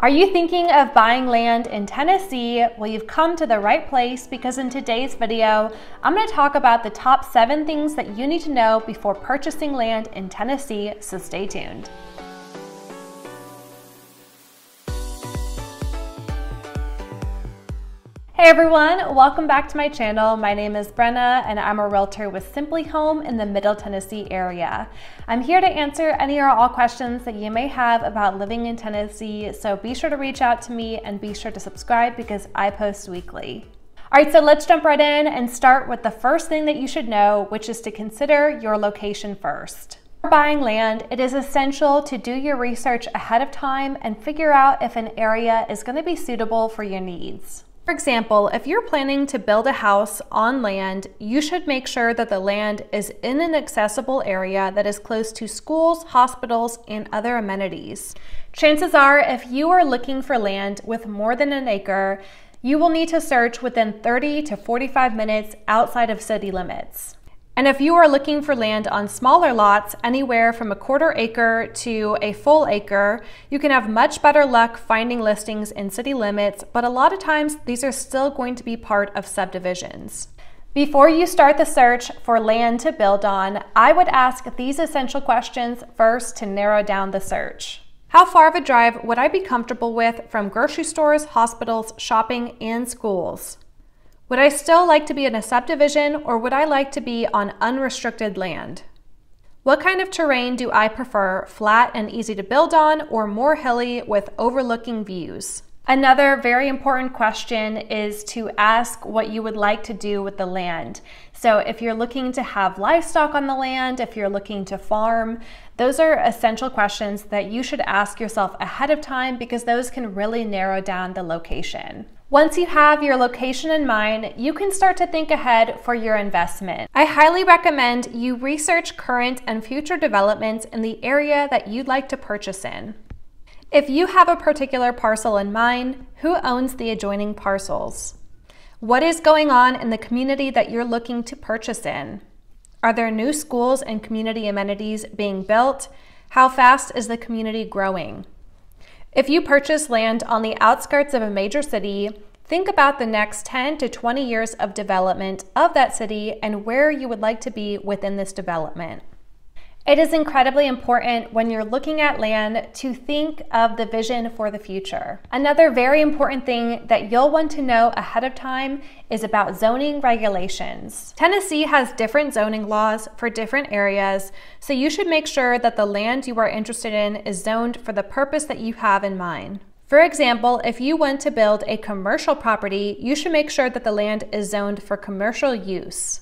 Are you thinking of buying land in Tennessee? Well, you've come to the right place because in today's video, I'm going to talk about the top 7 things that you need to know before purchasing land in Tennessee, so stay tuned. Hey everyone, welcome back to my channel. My name is Brenna and I'm a realtor with SimpliHOM in the Middle Tennessee area. I'm here to answer any or all questions that you may have about living in Tennessee, so be sure to reach out to me and be sure to subscribe because I post weekly. All right, so let's jump right in and start with the first thing that you should know, which is to consider your location first. For buying land, it is essential to do your research ahead of time and figure out if an area is going to be suitable for your needs. For example, if you're planning to build a house on land, you should make sure that the land is in an accessible area that is close to schools, hospitals, and other amenities. Chances are, if you are looking for land with more than an acre, you will need to search within 30 to 45 minutes outside of city limits. And if you are looking for land on smaller lots, anywhere from a quarter acre to a full acre, you can have much better luck finding listings in city limits, but a lot of times these are still going to be part of subdivisions. Before you start the search for land to build on, I would ask these essential questions first to narrow down the search. How far of a drive would I be comfortable with from grocery stores, hospitals, shopping, and schools? Would I still like to be in a subdivision or would I like to be on unrestricted land? What kind of terrain do I prefer, flat and easy to build on or more hilly with overlooking views? Another very important question is to ask what you would like to do with the land. So if you're looking to have livestock on the land, if you're looking to farm, those are essential questions that you should ask yourself ahead of time because those can really narrow down the location. Once you have your location in mind, you can start to think ahead for your investment. I highly recommend you research current and future developments in the area that you'd like to purchase in. If you have a particular parcel in mind, who owns the adjoining parcels? What is going on in the community that you're looking to purchase in? Are there new schools and community amenities being built? How fast is the community growing? If you purchase land on the outskirts of a major city, think about the next 10 to 20 years of development of that city and where you would like to be within this development. It is incredibly important when you're looking at land to think of the vision for the future. Another very important thing that you'll want to know ahead of time is about zoning regulations. Tennessee has different zoning laws for different areas, so you should make sure that the land you are interested in is zoned for the purpose that you have in mind. For example, if you want to build a commercial property, you should make sure that the land is zoned for commercial use.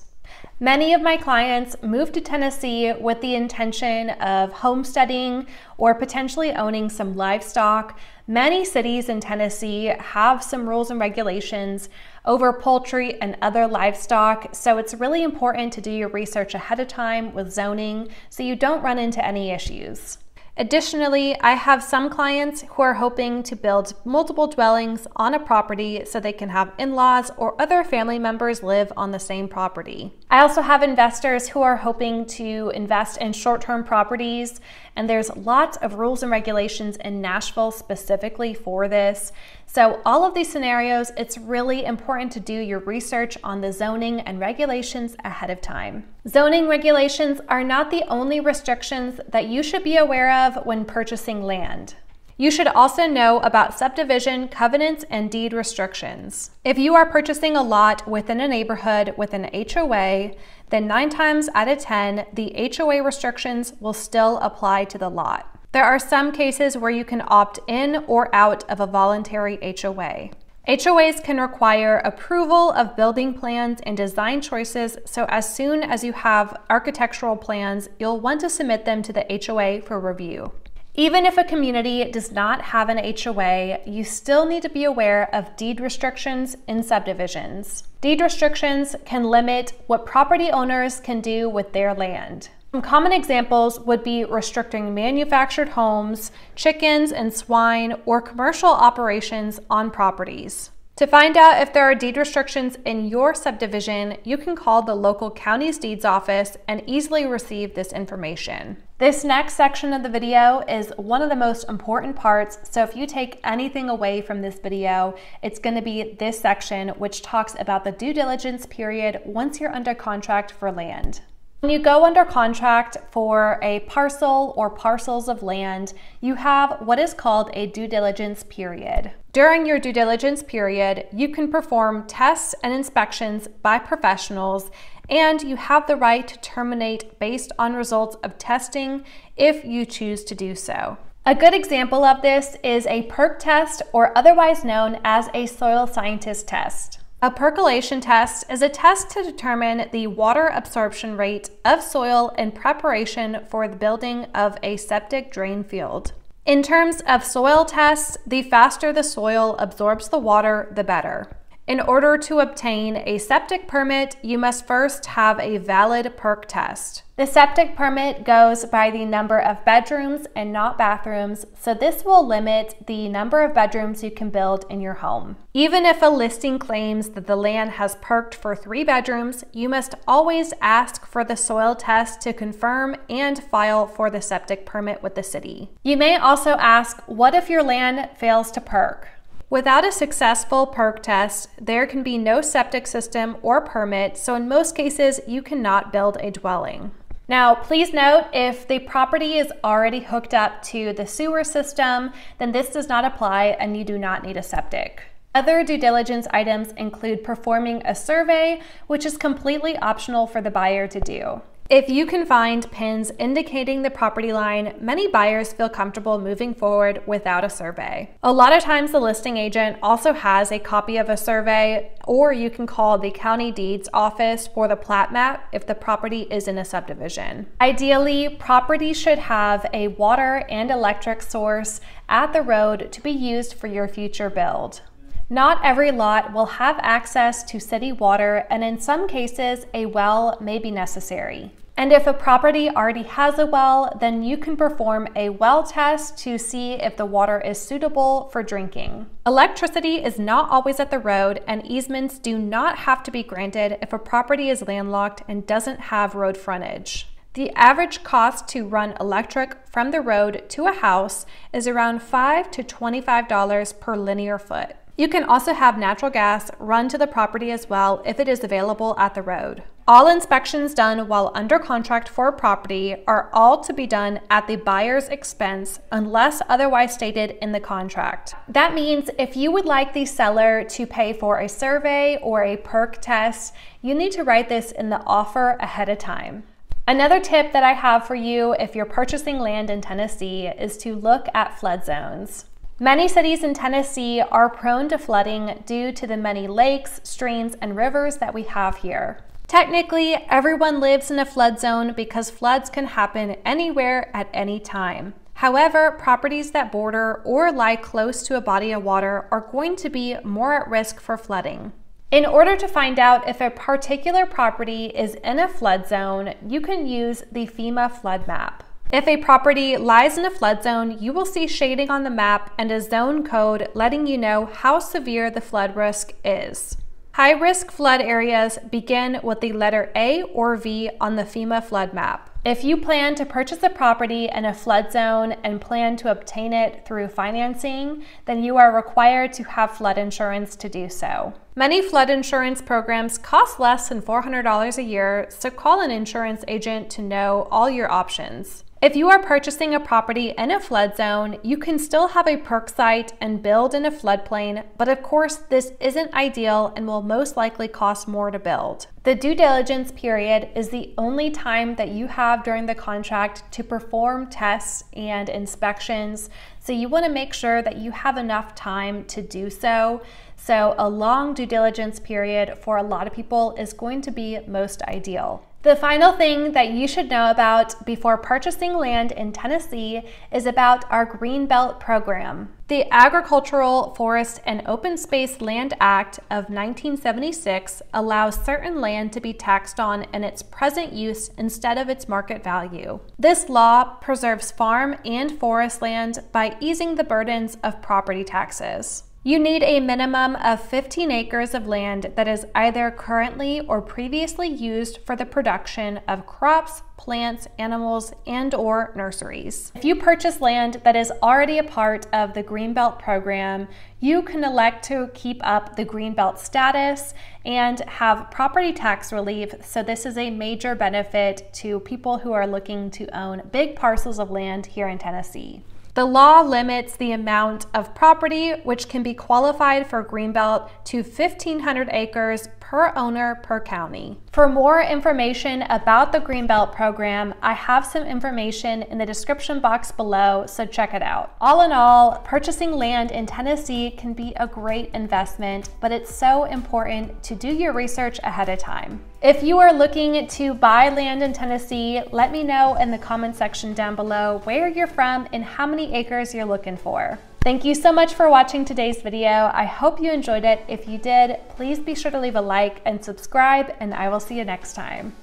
Many of my clients move to Tennessee with the intention of homesteading or potentially owning some livestock. Many cities in Tennessee have some rules and regulations over poultry and other livestock, so it's really important to do your research ahead of time with zoning so you don't run into any issues. Additionally, I have some clients who are hoping to build multiple dwellings on a property so they can have in-laws or other family members live on the same property. I also have investors who are hoping to invest in short-term properties, and there's lots of rules and regulations in Nashville specifically for this. So all of these scenarios, it's really important to do your research on the zoning and regulations ahead of time. Zoning regulations are not the only restrictions that you should be aware of when purchasing land. You should also know about subdivision covenants and deed restrictions. If you are purchasing a lot within a neighborhood with an HOA, then 9 times out of 10, the HOA restrictions will still apply to the lot. There are some cases where you can opt in or out of a voluntary HOA. HOAs can require approval of building plans and design choices, so as soon as you have architectural plans, you'll want to submit them to the HOA for review. Even if a community does not have an HOA, you still need to be aware of deed restrictions in subdivisions. Deed restrictions can limit what property owners can do with their land. Some common examples would be restricting manufactured homes, chickens and swine, or commercial operations on properties. To find out if there are deed restrictions in your subdivision, you can call the local county's deeds office and easily receive this information. This next section of the video is one of the most important parts, so if you take anything away from this video, it's going to be this section, which talks about the due diligence period once you're under contract for land. When you go under contract for a parcel or parcels of land, you have what is called a due diligence period. During your due diligence period, you can perform tests and inspections by professionals, and you have the right to terminate based on results of testing if you choose to do so. A good example of this is a perk test, or otherwise known as a soil scientist test. A percolation test is a test to determine the water absorption rate of soil in preparation for the building of a septic drain field. In terms of soil tests, the faster the soil absorbs the water, the better. In order to obtain a septic permit, you must first have a valid perk test. The septic permit goes by the number of bedrooms and not bathrooms, so this will limit the number of bedrooms you can build in your home. Even if a listing claims that the land has perked for 3 bedrooms, you must always ask for the soil test to confirm and file for the septic permit with the city. You may also ask, what if your land fails to perk? Without a successful perk test, there can be no septic system or permit, so in most cases, you cannot build a dwelling. Now, please note, if the property is already hooked up to the sewer system, then this does not apply and you do not need a septic. Other due diligence items include performing a survey, which is completely optional for the buyer to do. If you can find pins indicating the property line, many buyers feel comfortable moving forward without a survey. A lot of times the listing agent also has a copy of a survey, or you can call the county deeds office for the plat map if the property is in a subdivision. Ideally, property should have a water and electric source at the road to be used for your future build. Not every lot will have access to city water, and in some cases, a well may be necessary. And if a property already has a well, then you can perform a well test to see if the water is suitable for drinking. Electricity is not always at the road, and easements do not have to be granted if a property is landlocked and doesn't have road frontage. The average cost to run electric from the road to a house is around $5 to $25 per linear foot. You can also have natural gas run to the property as well if it is available at the road. All inspections done while under contract for a property are all to be done at the buyer's expense unless otherwise stated in the contract. That means if you would like the seller to pay for a survey or a perk test, you need to write this in the offer ahead of time. Another tip that I have for you if you're purchasing land in Tennessee is to look at flood zones. Many cities in Tennessee are prone to flooding due to the many lakes, streams, and rivers that we have here. Technically, everyone lives in a flood zone because floods can happen anywhere at any time. However, properties that border or lie close to a body of water are going to be more at risk for flooding. In order to find out if a particular property is in a flood zone, you can use the FEMA flood map. If a property lies in a flood zone, you will see shading on the map and a zone code letting you know how severe the flood risk is. High-risk flood areas begin with the letter A or V on the FEMA flood map. If you plan to purchase a property in a flood zone and plan to obtain it through financing, then you are required to have flood insurance to do so. Many flood insurance programs cost less than $400 a year, so call an insurance agent to know all your options. If you are purchasing a property in a flood zone, you can still have a perk site and build in a floodplain, but of course this isn't ideal and will most likely cost more to build. The due diligence period is the only time that you have during the contract to perform tests and inspections, so you want to make sure that you have enough time to do so. So a long due diligence period for a lot of people is going to be most ideal. The final thing that you should know about before purchasing land in Tennessee is about our Greenbelt program. The Agricultural, Forest, and Open Space Land Act of 1976 allows certain land to be taxed on in its present use instead of its market value. This law preserves farm and forest land by easing the burdens of property taxes. You need a minimum of 15 acres of land that is either currently or previously used for the production of crops, plants, animals, and/or nurseries. If you purchase land that is already a part of the Greenbelt program, you can elect to keep up the Greenbelt status and have property tax relief. So this is a major benefit to people who are looking to own big parcels of land here in Tennessee. The law limits the amount of property which can be qualified for Greenbelt to 1,500 acres per owner per county. For more information about the Greenbelt program, I have some information in the description box below, so check it out. All in all, purchasing land in Tennessee can be a great investment, but it's so important to do your research ahead of time. If you are looking to buy land in Tennessee, let me know in the comment section down below where you're from and how many acres you're looking for. Thank you so much for watching today's video. I hope you enjoyed it. If you did, please be sure to leave a like and subscribe, and I will see you next time.